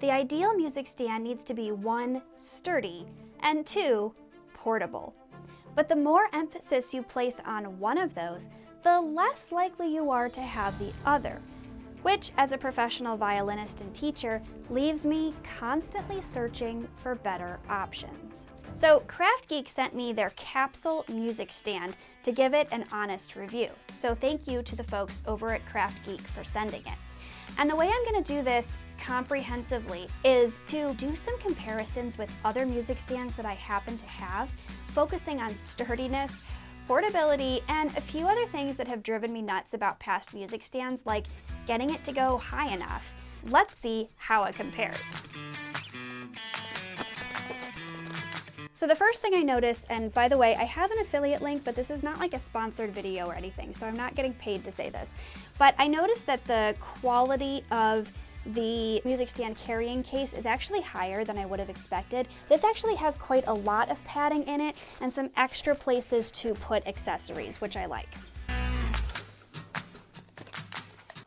The ideal music stand needs to be 1, sturdy, and 2, portable. But the more emphasis you place on one of those, the less likely you are to have the other, which, as a professional violinist and teacher, leaves me constantly searching for better options. So KraftGeek sent me their capsule music stand to give it an honest review. So thank you to the folks over at KraftGeek for sending it. And the way I'm going to do this comprehensively is to do some comparisons with other music stands that I happen to have, focusing on sturdiness, portability, and a few other things that have driven me nuts about past music stands, like getting it to go high enough. Let's see how it compares. So the first thing I noticed, and by the way, I have an affiliate link, but this is not like a sponsored video or anything, so I'm not getting paid to say this. But I noticed that the quality of the music stand carrying case is actually higher than I would have expected. This actually has quite a lot of padding in it and some extra places to put accessories, which I like.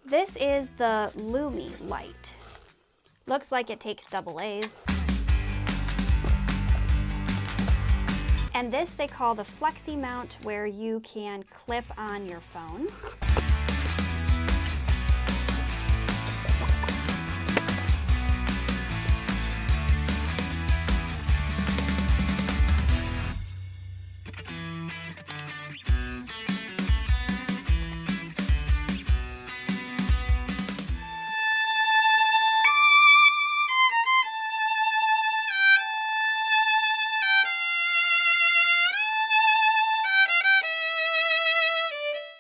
This is the Lumi light. Looks like it takes AA's. And this they call the flexi mount, where you can clip on your phone.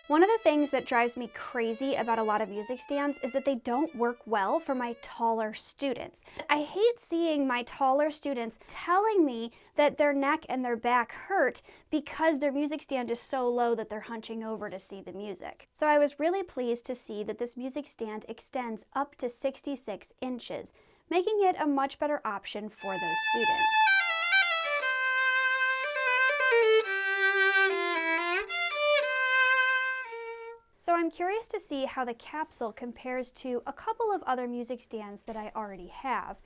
One of the things that drives me crazy about a lot of music stands is that they don't work well for my taller students. I hate seeing my taller students telling me that their neck and their back hurt because their music stand is so low that they're hunching over to see the music. So I was really pleased to see that this music stand extends up to 66 inches, making it a much better option for those students. So I'm curious to see how the capsule compares to a couple of other music stands that I already have.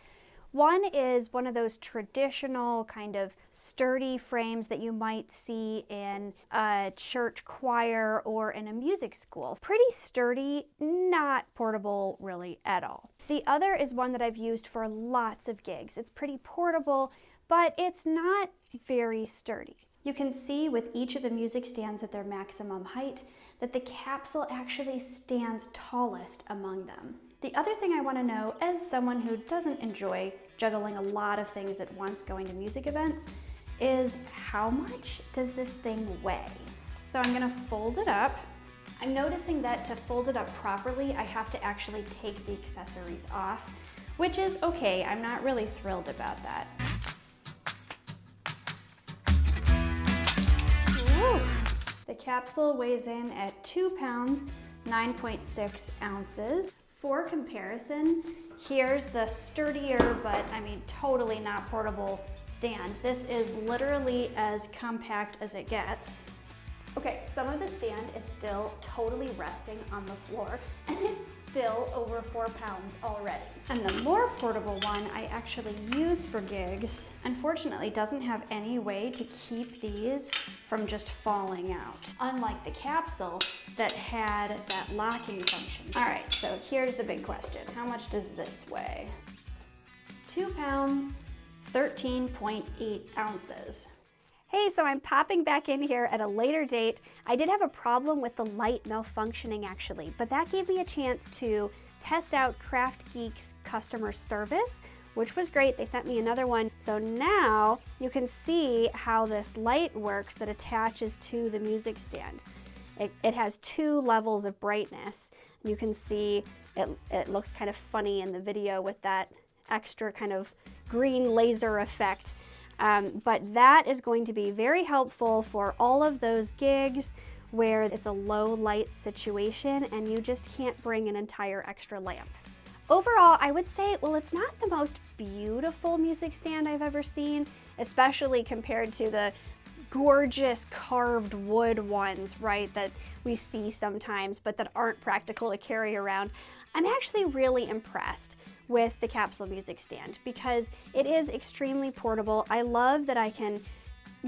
One is one of those traditional kind of sturdy frames that you might see in a church choir or in a music school. Pretty sturdy, not portable really at all. The other is one that I've used for lots of gigs. It's pretty portable, but it's not very sturdy. You can see with each of the music stands at their maximum height that the capsule actually stands tallest among them. The other thing I want to know, as someone who doesn't enjoy juggling a lot of things at once going to music events, is how much does this thing weigh? So I'm going to fold it up. I'm noticing that to fold it up properly, I have to actually take the accessories off, which is okay. I'm not really thrilled about that. Woo. The capsule weighs in at 2 pounds, 9.6 ounces. For comparison, here's the sturdier, but I mean totally not portable stand. This is literally as compact as it gets. Okay, some of the stand is still totally resting on the floor, and it's still over 4 pounds already. And the more portable one I actually use for gigs, unfortunately doesn't have any way to keep these from just falling out, unlike the capsule that had that locking function. All right, so here's the big question. How much does this weigh? 2 pounds, 13.8 ounces. Hey, so I'm popping back in here at a later date. I did have a problem with the light malfunctioning actually, but that gave me a chance to test out KraftGeek's customer service, which was great. They sent me another one. So now you can see how this light works that attaches to the music stand. It has 2 levels of brightness. You can see it looks kind of funny in the video with that extra kind of green laser effect. But that is going to be very helpful for all of those gigs where it's a low light situation and you just can't bring an entire extra lamp. Overall, I would say, well, it's not the most beautiful music stand I've ever seen, especially compared to the gorgeous carved wood ones, right, that we see sometimes, but that aren't practical to carry around. I'm actually really impressed with the capsule music stand because it is extremely portable. I love that I can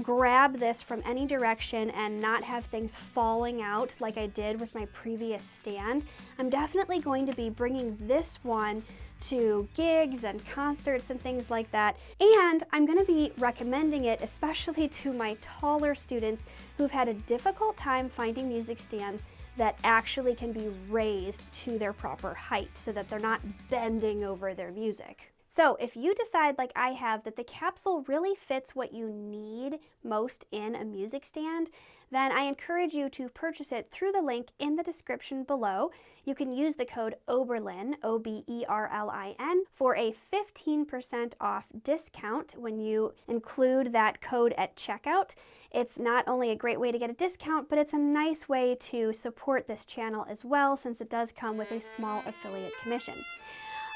grab this from any direction and not have things falling out like I did with my previous stand. I'm definitely going to be bringing this one to gigs and concerts and things like that. And I'm going to be recommending it especially to my taller students who've had a difficult time finding music stands that actually can be raised to their proper height so that they're not bending over their music. So if you decide, like I have, that the capsule really fits what you need most in a music stand, then I encourage you to purchase it through the link in the description below. You can use the code OBERLIN, OBERLIN, for a 15% off discount when you include that code at checkout. It's not only a great way to get a discount, but it's a nice way to support this channel as well, since it does come with a small affiliate commission.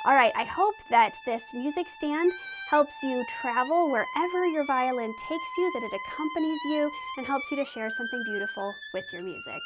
All right, I hope that this music stand helps you travel wherever your violin takes you, that it accompanies you and helps you to share something beautiful with your music.